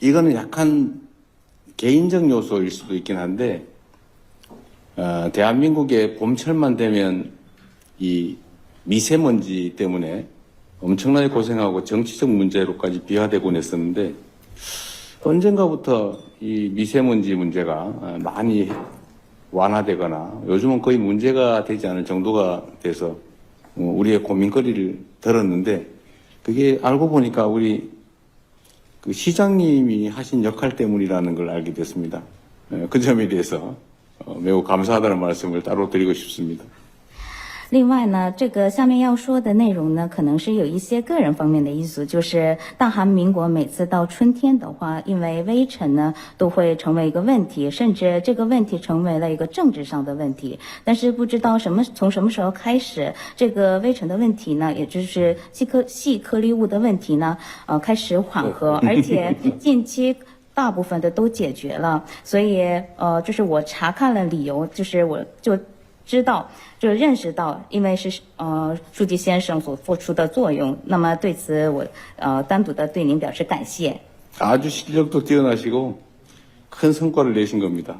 이거는 약간 개인적 요소일 수도 있긴 한데, 대한민국의 봄철만 되면 이 미세먼지 때문에 엄청나게 고생하고 정치적 문제로까지 비화되곤 했었는데, 언젠가부터 이 미세먼지 문제가 많이 완화되거나 요즘은 거의 문제가 되지 않을 정도가 돼서 우리의 고민거리를 들었는데, 그게 알고 보니까 우리 그 시장님이 하신 역할 때문이라는 걸 알게 됐습니다. 그 점에 대해서 매우 감사하다는 말씀을 따로 드리고 싶습니다. 另外呢，这个下面要说的内容呢，可能是有一些个人方面的因素，就是大韩民国每次到春天的话，因为微尘呢都会成为一个问题，甚至这个问题成为了一个政治上的问题。但是不知道从什么时候开始，这个微尘的问题呢，也就是细颗粒物的问题呢，开始缓和，而且近期大部分的都解决了。所以就是我查看了理由，就是我就认识到，因为是书记先生所付出的作用，那么对此我单独的对您表示感谢。 아주 실력도 뛰어나시고 큰 성과를 내신 겁니다.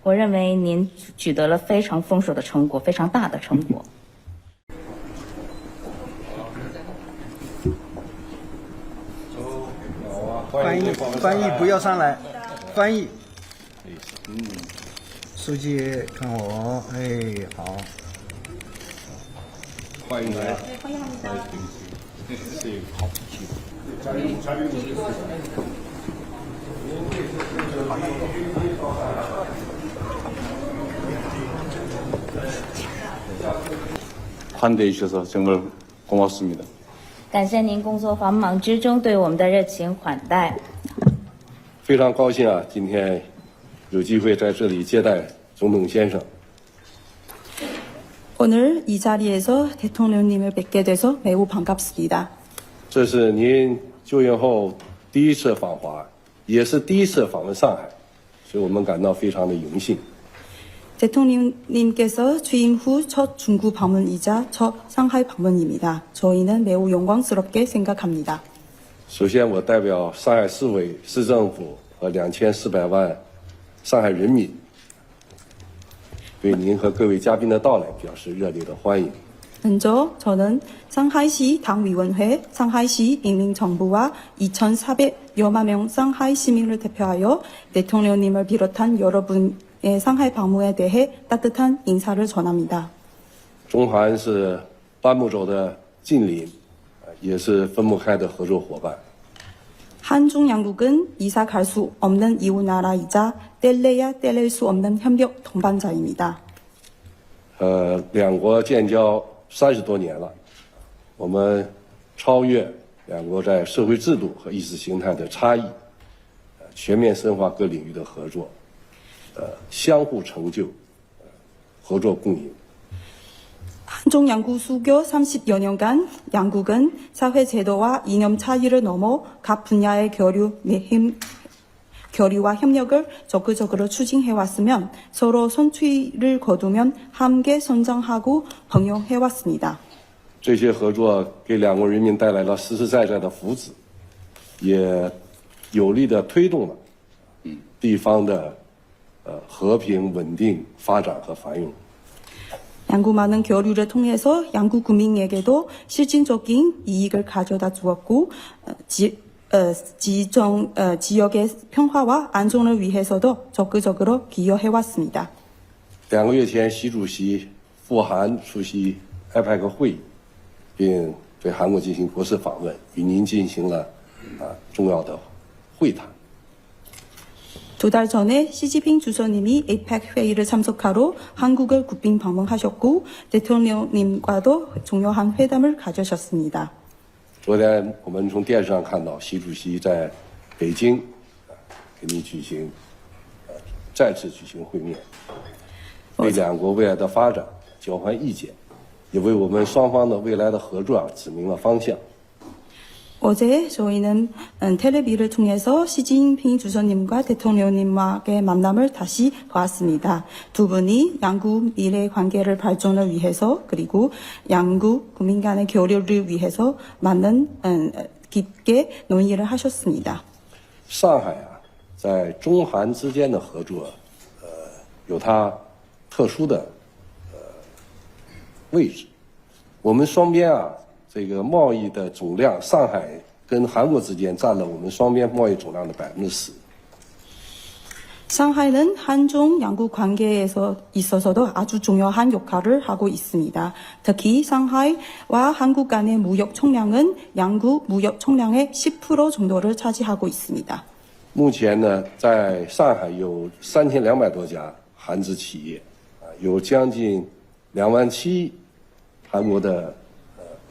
我认为您取得了非常丰硕的成果，非常大的成果。翻译不要上来，翻译。书记看我，哎，好。欢迎来。환대해 주셔서 정말 고맙습니다. 感谢您工作繁忙之中对我们的热情款待。非常高兴啊，今天有机会在这里接待总统先生。 오늘 이 자리에서 대통령님을 뵙게 돼서 매우 반갑습니다. 这是您就任后第一次访华，也是第一次访问上海，所以我们感到非常的荣幸。 대통령님께서 취임 후 첫 중구 방문이자 첫 상하이 방문입니다. 저희는 매우 영광스럽게 생각합니다. 首先，我代表上海市委、市政府和2400万上海人民，对您和各位嘉宾的到来表示热烈的欢迎。 먼저 저는 상하이시 당위원회, 상하이시 인민정부와 2,400여만 명 상하이 시민을 대표하여 대통령님을 비롯한 여러분의 상하이 방문에 대해 따뜻한 인사를 전합니다. 中韩是半木洲的近邻，也是分不开的合作伙伴。 한중 양국은 이사 갈 수 없는 이웃 나라이자 뗄래야 뗄릴 수 없는 협력 동반자입니다. 两国建交30多年了，我们超越两国在社会制度和意识形态的差异，全面深化各领域的合作，相互成就，合作共赢。 한중 양국 수교 30여 년간 양국은 사회 제도와 이념 차이를 넘어 각 분야의 교류와 협력을 적극적으로 추진해왔으면 서로 선취를 거두면 함께 성장하고 번영해왔습니다. 这些合作给两国人民带来了实实在在的福祉，也有力地推动了地方的和平、稳定、发展和繁荣。 양국 많은 교류를 통해서 양국 국민에게도 실질적인 이익을 가져다 주었고 지역의 평화와 안정을 위해서도 적극적으로 기여해왔습니다. 2个月前，习主席赴韩出席 APEC 会议，并对韩国进行国事访问，与您进行了重要的会谈。 두 달 전에 시진핑 주석님이 APEC 회의를 참석하러 한국을 국빈 방문하셨고 대통령님과도 중요한 회담을 가지셨습니다. 昨天我们从电视上看到，习主席在北京跟您再次举行会面，为两国未来的发展交换意见，也为我们双方的未来的合作指明了方向。 어제 저희는 텔레비를 통해서 시진핑 주석님과 대통령님과의 만남을 다시 보았습니다. 두 분이 양국 미래 관계를 발전을 위해서 그리고 양국 국민 간의 교류를 위해서 깊게 논의를 하셨습니다. 上海啊，在中韩之间的合作，有它特殊的位置。我们双边啊，这个贸易的总量，上海跟韩国之间占了我们双边贸易总量的10%。 상하이는 한중 양국 관계에서 있어서도 아주 중요한 역할을 하고 있습니다. 특히 상하이와 한국 간의 무역 총량은 양국 무역 총량의 10% 정도를 차지하고 있습니다. 目前呢，在上海有3200多家韩资企业，有将近27000韩国的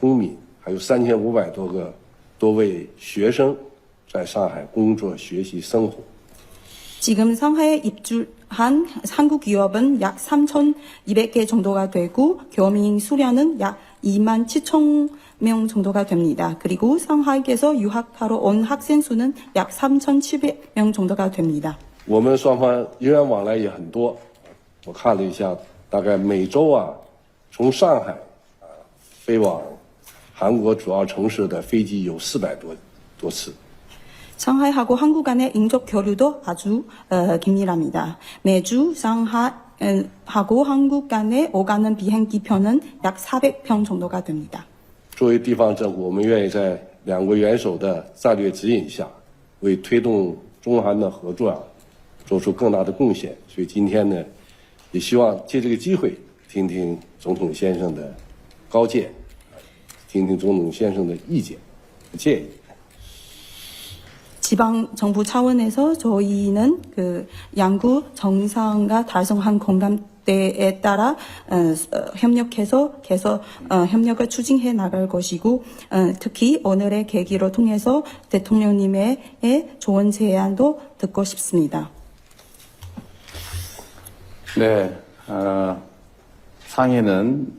公民，还有3500多位学生在上海工作、学习、生活。 지금 상하이에 입주한 한국 기업은 약 3,200개 정도가 되고 교민 수량은 약 27,000명 정도가 됩니다. 그리고 상하이에서 유학하러 온 학생 수는 약 3,700명 정도가 됩니다. 我们双方人员往来也很多，我看了一下，大概每周啊，从上海飞往韩国主要城市的飞机有400多次。 상하이하고 한국 간의 인적 교류도 아주 긴밀합니다. 매주 상하이하고 한국 간에 오가는 비행기 편은 약 400편 정도가 됩니다. 作为地方政府，我们愿意在两国元首的战略指引下，为推动中韩的合作做出更大的贡献。所以今天呢，也希望借这个机会，听听总统先生的高见，听听总统先生的意见和建议。 지방 정부 차원에서 저희는 그 양국 정상과 달성한 공감대에 따라 협력해서 계속 협력을 추진해 나갈 것이고 특히 오늘의 계기로 통해서 대통령님의 좋은 제안도 듣고 싶습니다. 네, 상해는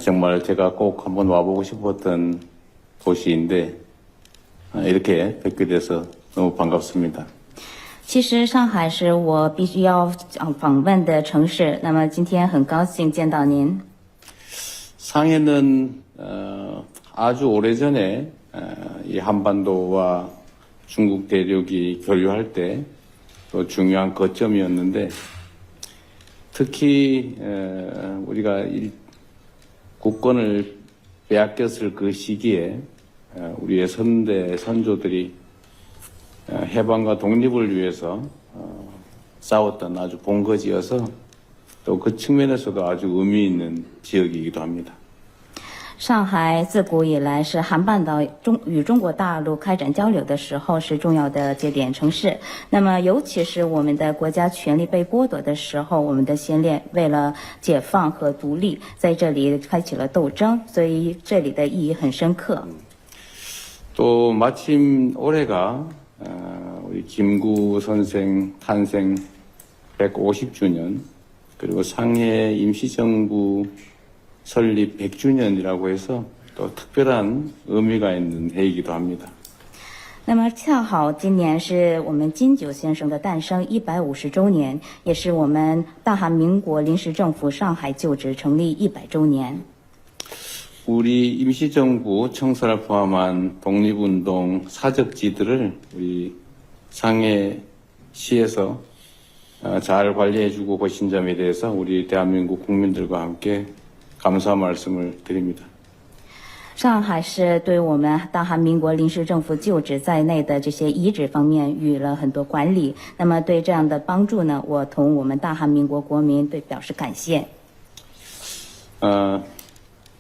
정말 제가 꼭 한번 와보고 싶었던 도시인데 이렇게 뵙게 돼서 너무 반갑습니다. 其实上海是我必须要访问的城市，那么今天很高兴见到您。 상해는 아주 오래전에 이 한반도와 중국 대륙이 교류할 때 또 중요한 거점이었는데 특히 우리가 국권을 빼앗겼을 그 시기에 우리의 선대 선조들이 해방과 독립을 위해서 싸웠던 아주 본거지여서 또 그 측면에서도 아주 의미 있는 지역이기도 합니다. 上海自古以来是韩半岛与中国大陆开展交流的时候是重要的节点城市。那么，尤其是我们的国家权力被剥夺的时候，我们的先烈为了解放和独立，在这里开启了斗争，所以这里的意义很深刻。 또 마침 올해가 우리 김구 선생 탄생 150주년 그리고 상해 임시정부 설립 100주년이라고 해서 또 특별한 의미가 있는 해이기도 합니다. 那么恰好今年是我们金九先生的诞生150周年，也是我们大韩民国临时政府上海旧址成立100周年。 우리 임시정부 청사를 포함한 독립운동 사적지들을 우리 상해시에서 잘 관리해주고 계신 점에 대해서 우리 대한민국 국민들과 함께 감사 말씀을 드립니다. 上海市对我们大韩民国临时政府旧址在内的这些遗址方面予了很多管理。那么对这样的帮助呢，我同我们大韩民国国民对表示感谢。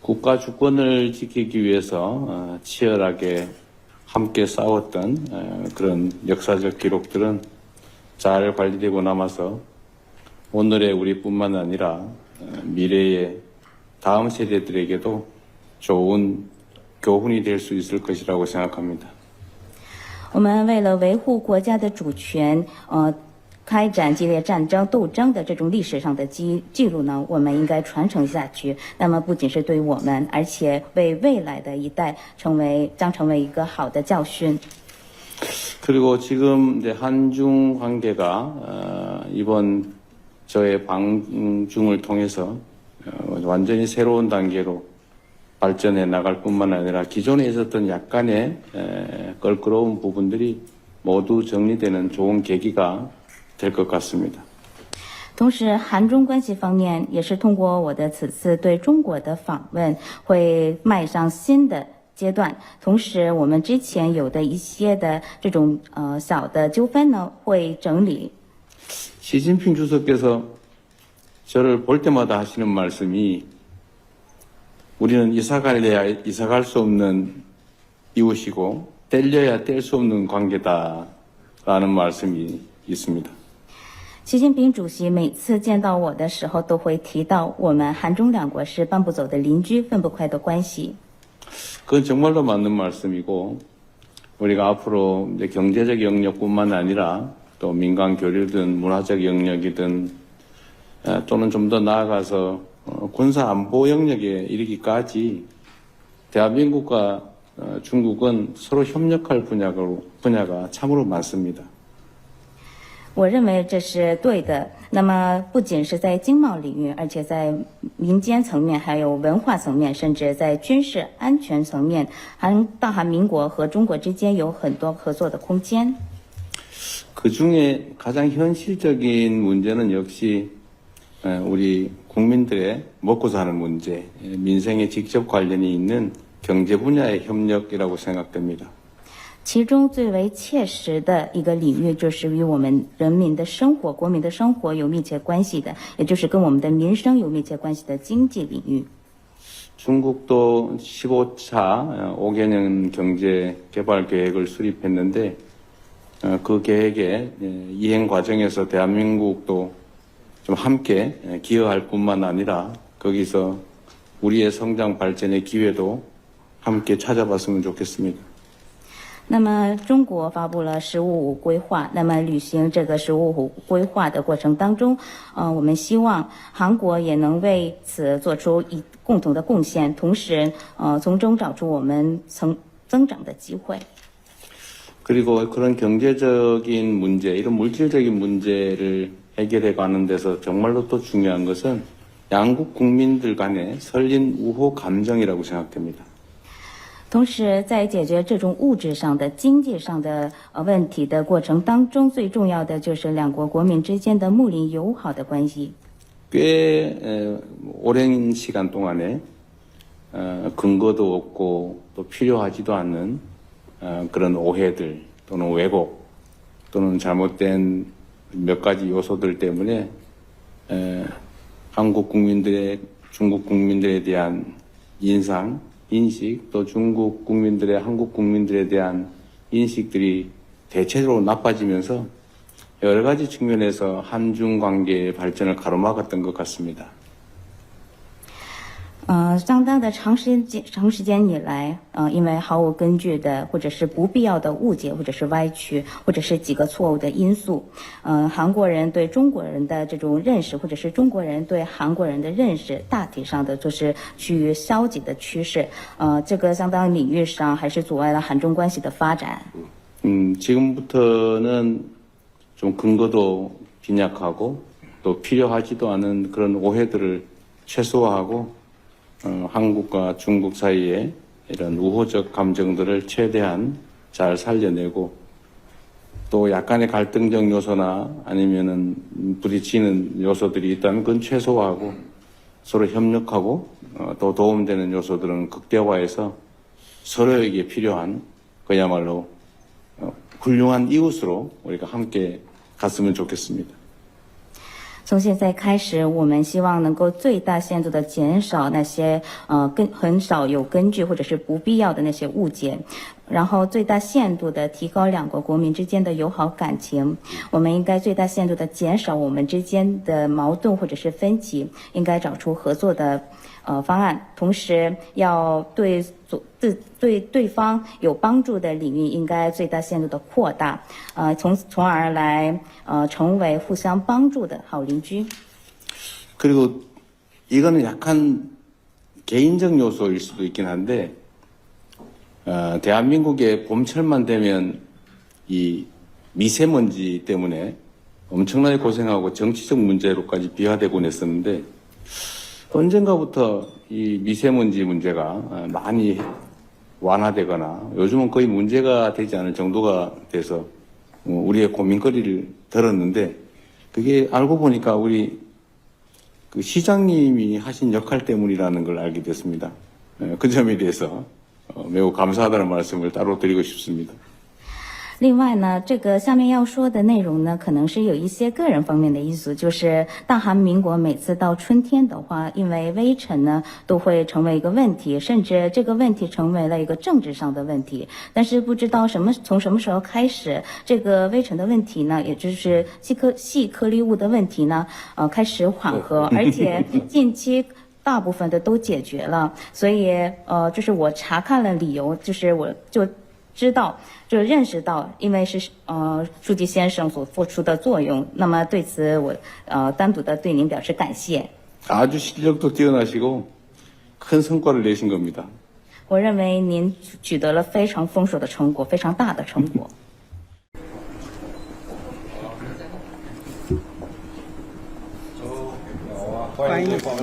국가 주권을 지키기 위해서 치열하게 함께 싸웠던 그런 역사적 기록들은 잘 관리되고 남아서 오늘의 우리뿐만 아니라 미래의 다음 세대들에게도 좋은 교훈이 될 수 있을 것이라고 생각합니다. 我们为了维护国家的主权，开展激烈战争斗争的这种历史上的记录呢，我们应该传承下去。那么不仅是对我们，而且为未来的一代将成为一个好的教训。 그리고 지금 이제 한중 관계가 이번 저의 방중을 통해서 완전히 새로운 단계로 발전해 나갈 뿐만 아니라 기존에 있었던 약간의 껄끄러운 부분들이 모두 정리되는 좋은 계기가 될 것 같습니다. 同时，韩中关系方面也是通过我的此次对中国的访问，会迈上新的阶段。同时，我们之前有的一些的这种小的纠纷呢，会整理。 시진핑 주석께서 저를 볼 때마다 하시는 말씀이 우리는 이사갈 수 없는 이웃이고 뗄려야 뗄 수 없는 관계다라는 말씀이 있습니다. 习近平主席每次见到我的时候，都会提到我们韩中两国是搬不走的邻居，分不开的关系。 그건 정말로 맞는 말씀이고 우리가 앞으로 이제 경제적 영역뿐만 아니라 또 민간 교류든 문화적 영역이든 또는 좀 더 나아가서 군사 안보 영역에 이르기까지 대한민국과 중국은 서로 협력할 분야가 참으로 많습니다. 我认为这是对的。那么，不仅是在经贸领域，而且在民间层面，还有文化层面，甚至在军事安全层面，大韩民国和中国之间有很多合作的空间。 그 중에 가장 현실적인 문제는 역시 우리 국민들의 먹고 사는 문제, 민생에 직접 관련이 있는 경제 분야의 협력이라고 생각됩니다. 其中最为切实的一个领域，就是与我们人民的生活、国民的生活有密切关系的，也就是跟我们的民生有密切关系的经济领域。 중국도 15차 5개년 경제 개발 계획을 수립했는데 그 계획의 이행 과정에서 대한민국도 좀 함께 기여할 뿐만 아니라 거기서 우리의 성장 발전의 기회도 함께 찾아봤으면 좋겠습니다. 那么，中国发布了“十五五”规划。那么，履行这个“十五五”规划的过程当中，我们希望韩国也能为此做出共同的贡献，同时，从中找出我们增长的机会。 그리고 그런 경제적인 문제, 이런 물질적인 문제를 해결해 가는 데서 정말로 또 중요한 것은 양국 국민들 간의 설린 우호 감정이라고 생각됩니다. 同时，在解决这种物质上的、经济上的问题的过程当中，最重要的就是两国国民之间的睦邻友好的关系。 꽤 오랜 시간 동안에 근거도 없고 또 필요하지도 않는 그런 오해들 또는 왜곡 또는 잘못된 몇 가지 요소들 때문에 한국 국민들의 중국 국민들에 대한 인식 또 중국 국민들의 한국 국민들에 대한 인식들이 대체적으로 나빠지면서 여러 가지 측면에서 한중 관계의 발전을 가로막았던 것 같습니다. 相当的长时间以来，因为毫无根据的或者是不必要的误解，或者是歪曲，或者是几个错误的因素，韩国人对中国人的这种认识，或者是中国人对韩国人的认识，大体上的就是趋于消极的趋势。这个相当领域上还是阻碍了韩中关系的发展。 지금부터는 좀 근거도 빈약하고 또 필요하지도 않은 그런 오해들을 최소화하고 한국과 중국 사이에 이런 우호적 감정들을 최대한 잘 살려내고 또 약간의 갈등적 요소나 아니면은 부딪히는 요소들이 있다면 그건 최소화하고 서로 협력하고 또 도움되는 요소들은 극대화해서 서로에게 필요한 그야말로 훌륭한 이웃으로 우리가 함께 갔으면 좋겠습니다. 从现在开始，我们希望能够最大限度的减少那些很少有根据或者是不必要的那些误解，然后最大限度的提高两国国民之间的友好感情。我们应该最大限度的减少我们之间的矛盾或者是分歧，应该找出合作的方案，同时要对对方有帮助的领域应该最大限度的扩大，从而来成为互相帮助的好邻居。 그리고 이거는 약간 개인적 요소일 수도 있긴 한데 대한민국의 봄철만 되면 이 미세먼지 때문에 엄청나게 고생하고 정치적 문제로까지 비화되곤 했었는데 언젠가부터 이 미세먼지 문제가 많이 완화되거나 요즘은 거의 문제가 되지 않을 정도가 돼서 우리의 고민거리를 들었는데 그게 알고 보니까 우리 그 시장님이 하신 역할 때문이라는 걸 알게 됐습니다. 그 점에 대해서 매우 감사하다는 말씀을 따로 드리고 싶습니다. 另外呢，这个下面要说的内容呢，可能是有一些个人方面的因素，就是大韩民国每次到春天的话，因为微尘呢都会成为一个问题，甚至这个问题成为了一个政治上的问题。但是不知道从什么时候开始，这个微尘的问题呢，也就是细颗粒物的问题呢，开始缓和，而且近期大部分的都解决了。所以就是我查看了理由，就是我就认识到，因为是书记先生所付出的作用，那么对此我单独的对您表示感谢。 아주 실력도 뛰어나시고 큰 성과를 내신 겁니다. 我认为您取得了非常丰硕的成果，非常大的成果。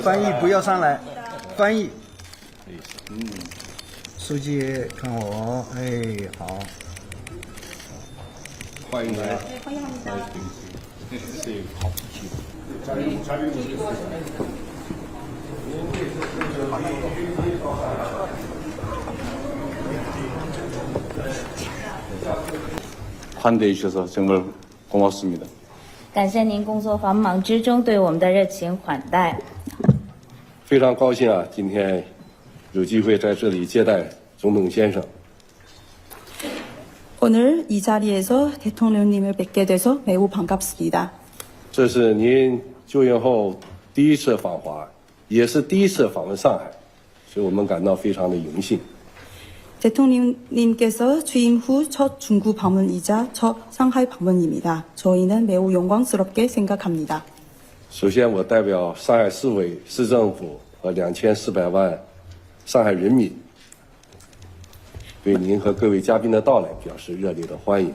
翻译不要上来，翻译。书记看我，哎，好。欢迎来。 환대해 주셔서 정말 고맙습니다. 感谢您工作繁忙之中对我们的热情款待。非常高兴啊，今天有机会在这里接待总统先生。 오늘 이 자리에서 대통령님을 뵙게 돼서 매우 반갑습니다. 这是您就任后第一次访华，也是第一次访问上海，所以我们感到非常的荣幸。 대통령님께서 취임 후 첫 중국 방문이자 첫 상하이 방문입니다. 저희는 매우 영광스럽게 생각합니다. 首先，我代表上海市委、市政府和2400万上海人民，对您和各位嘉宾的到来表示热烈的欢迎。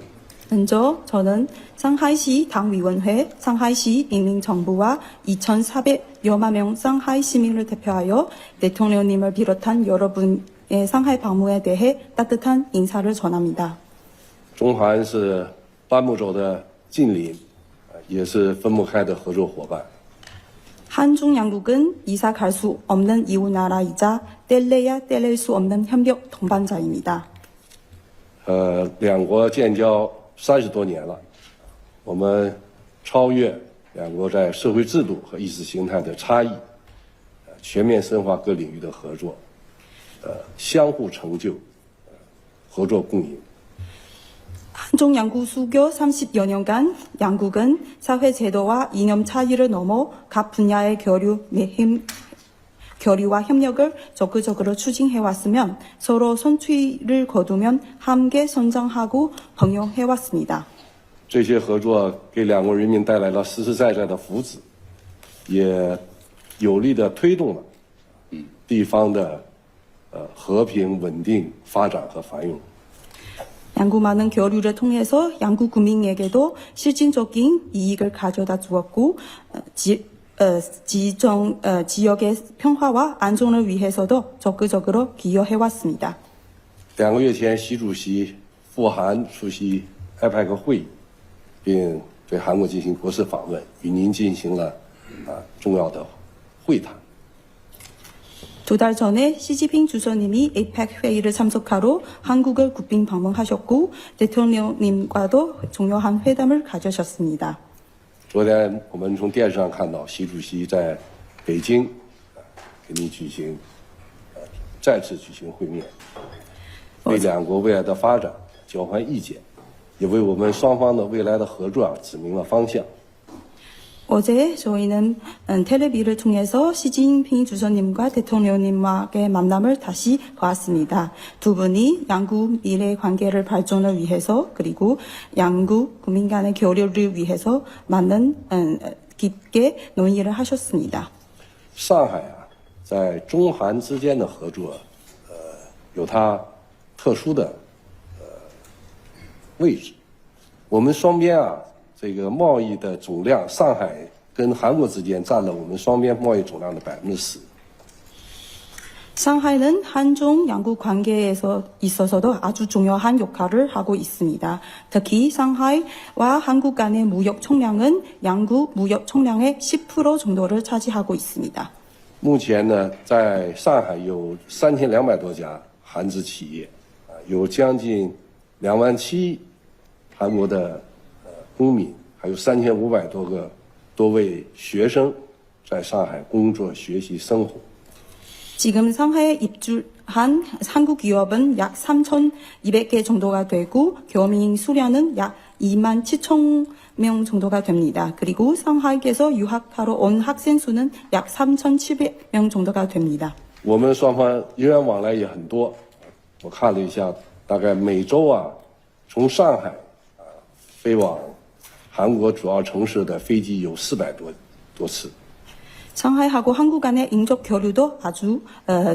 먼저 저는 상하이시 당위원회, 상하이시 인민정부와 2,400여만 명 상하이 시민을 대표하여 대통령님을 비롯한 여러분의 상하이 방문에 대해 따뜻한 인사를 전합니다. 中韩是半木洲的近邻，也是分不开的合作伙伴。 한중 양국은 이사 갈 수 없는 이웃 나라이자 뗄래야 뗄릴 수 없는 협력 동반자입니다. 两国建交30多年了，我们超越两国在社会制度和意识形态的差异，全面深化各领域的合作，相互成就，合作共赢。 한중 양국 수교 30여 년간 양국은 사회 제도와 이념 차이를 넘어 각 분야의 교류와 협력을 적극적으로 추진해왔으면 서로 선취를 거두면 함께 성장하고 번영해왔습니다. 这些合作给两国人民带来了实实在在的福祉，也有力地推动了地方的和平、稳定、发展和繁荣。 양국 많은 교류를 통해서 양국 국민에게도 실질적인 이익을 가져다 주었고 지역의 평화와 안정을 위해서도 적극적으로 기여해왔습니다. 2个月前，习主席赴韩出席 IPEC 会议，并对韩国进行国事访问，与您进行了重要的会谈。 두 달 전에 시진핑 주석님이 APEC 회의를 참석하러 한국을 국빈 방문하셨고 대통령님과도 중요한 회담을 가지셨습니다. 昨天我们从电视上看到，习主席在北京跟您再次举行会面，为两国未来的发展交换意见，也为我们双方的未来的合作指明了方向。 어제 저희는 텔레비를 통해서 시진핑 주석님과 대통령님과의 만남을 다시 보았습니다. 두 분이 양국 미래 관계를 발전을 위해서 그리고 양국 국민 간의 교류를 위해서 많은 깊게 논의를 하셨습니다. 上海啊，在中韩之间的合作，有它特殊的位置。我们双边啊。 这个贸易的总量，上海跟韩国之间占了我们双边贸易总量的10%。 상하이는 한중 양국 관계에서 있어서도 아주 중요한 역할을 하고 있습니다. 특히 상하이와 한국 간의 무역 총량은 양국 무역 총량의 10% 정도를 차지하고 있습니다. 目前呢，在上海有3200多家韩资企业，有将近27000韩国的公民，还有3500多位学生在上海工作、学习、生活。 지금 상하이에 입주한 한국 기업은 약 3,200개 정도가 되고 교민 수량은 약 27,000명 정도가 됩니다. 그리고 상하이에서 유학하러 온 학생 수는 약 3,700명 정도가 됩니다. 我们双方人员往来也很多，我看了一下，大概每周从上海飞往韩国主要城市的飞机有400多次。 상하이하고 한국 간의 인적 교류도 아주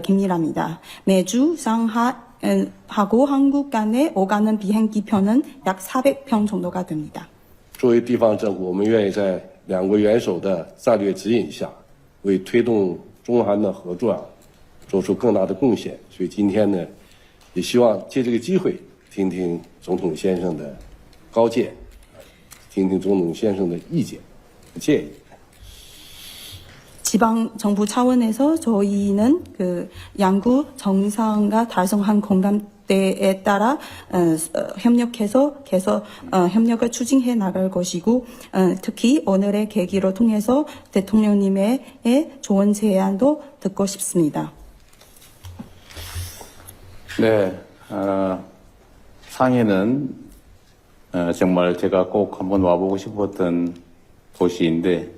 긴밀합니다. 매주 상하이하고 한국 간의 오가는 비행기 편은 약 400편 정도가 됩니다. 作为地方政府，我们愿意在两国元首的战略指引下，为推动中韩的合作做出更大的贡献。所以今天呢，也希望借这个机会听听总统先生的高见，听听总统先生的意见和建议。 지방 정부 차원에서 저희는 그 양국 정상과 달성한 공감대에 따라 협력해서 협력을 추진해 나갈 것이고 특히 오늘의 계기로 통해서 대통령님의 좋은 제안도 듣고 싶습니다. 네, 상해는 정말 제가 꼭 한번 와보고 싶었던 도시인데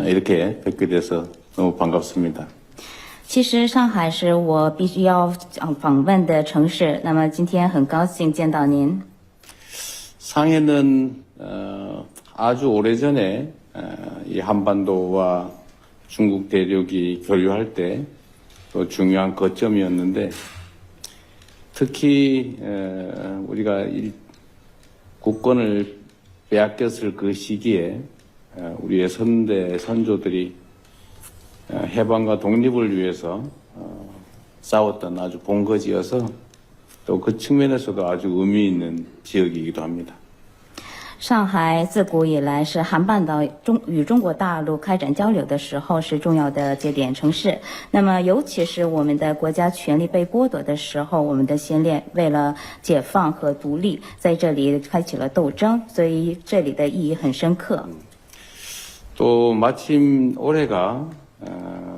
이렇게 뵙게 돼서 너무 반갑습니다. 其实上海是我必须要访问的城市，那么今天很高兴见到您。 상해는 아주 오래전에 이 한반도와 중국 대륙이 교류할 때 또 중요한 거점이었는데 특히 우리가 국권을 빼앗겼을 그 시기에 우리의 선대 선조들이 해방과 독립을 위해서 싸웠던 아주 본거지여서 또 그 측면에서도 아주 의미 있는 지역이기도 합니다. 上海自古以来是韩半岛与中国大陆开展交流的时候是重要的节点城市。那么，尤其是我们的国家权力被剥夺的时候，我们的先烈为了解放和独立，在这里开启了斗争，所以这里的意义很深刻。 또 마침 올해가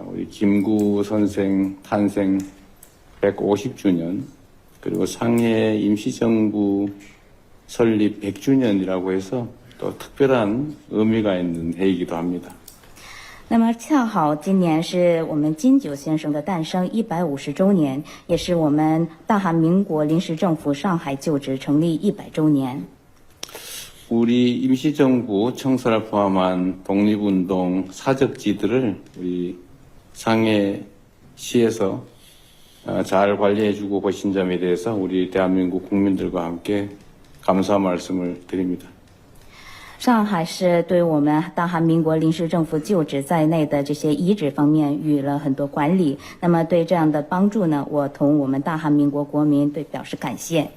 우리 김구 선생 탄생 150주년 그리고 상해 임시정부 설립 100주년이라고 해서 또 특별한 의미가 있는 해이기도 합니다. 那么恰好今年是我们金九先生的诞生150周年，也是我们大韩民国临时政府上海旧址成立100周年。 우리 임시정부 청사를 포함한 독립운동 사적지들을 우리 상해시에서 잘 관리해주고 계신 점에 대해서 우리 대한민국 국민들과 함께 감사 말씀을 드립니다. 上海市对我们大韩民国临时政府旧址在内的这些遗址方面予了很多管理。那么对这样的帮助呢，我同我们大韩民国国民对表示感谢。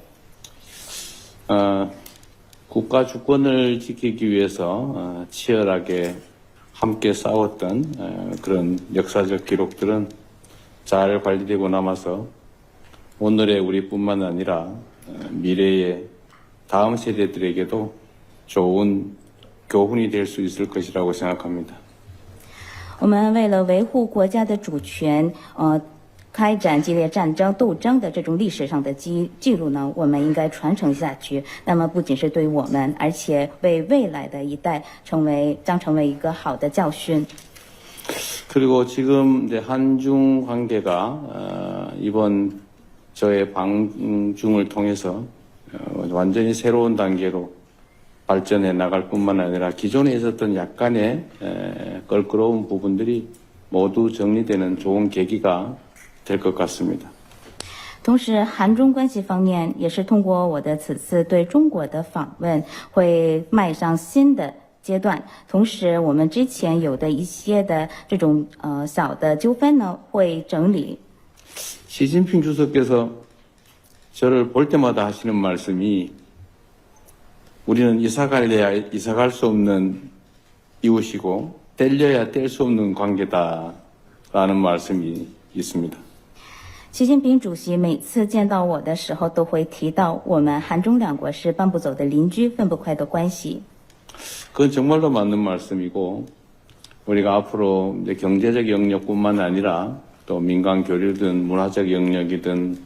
국가 주권을 지키기 위해서 치열하게 함께 싸웠던 그런 역사적 기록들은 잘 관리되고 남아서 오늘의 우리뿐만 아니라 미래의 다음 세대들에게도 좋은 교훈이 될 수 있을 것이라고 생각합니다. 我们为了维护国家的主权，开展激烈战争斗争的这种历史上的记录呢，我们应该传承下去。那么不仅是对我们，而且为未来的一代将成为一个好的教训。 그리고 지금 이제 한중 관계가 이번 저의 방중을 통해서 완전히 새로운 단계로 발전해 나갈 뿐만 아니라 기존에 있었던 약간의 껄끄러운 부분들이 모두 정리되는 좋은 계기가 될 것 같습니다. 同时，韩中关系方面也是通过我的此次对中国的访问，会迈上新的阶段。同时，我们之前有的一些的这种小的纠纷呢，会整理 시진핑 주석께서 저를 볼 때마다 하시는 말씀이 우리는 이사갈 수 없는 이웃이고 뗄려야 뗄 수 없는 관계다라는 말씀이 있습니다. 习近平主席每次见到我的时候，都会提到我们韩中两国是搬不走的邻居，分不开的关系。 그건 정말로 맞는 말씀이고 우리가 앞으로 이제 경제적 영역뿐만 아니라 또 민간 교류든 문화적 영역이든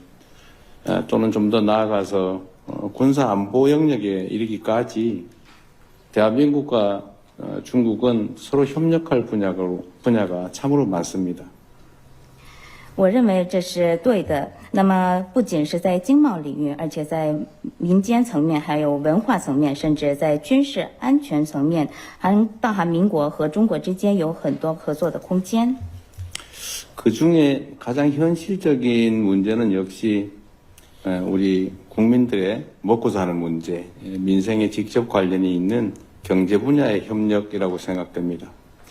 또는 좀 더 나아가서 군사 안보 영역에 이르기까지 대한민국과 중국은 서로 협력할 분야가 참으로 많습니다. 我认为这是对的。那么，不仅是在经贸领域，而且在民间层面，还有文化层面，甚至在军事安全层面，大韩民国和中国之间有很多合作的空间。 그 중에 가장 현실적인 문제는 역시 우리 국민들의 먹고 사는 문제, 민생에 직접 관련이 있는 경제 분야의 협력이라고 생각됩니다.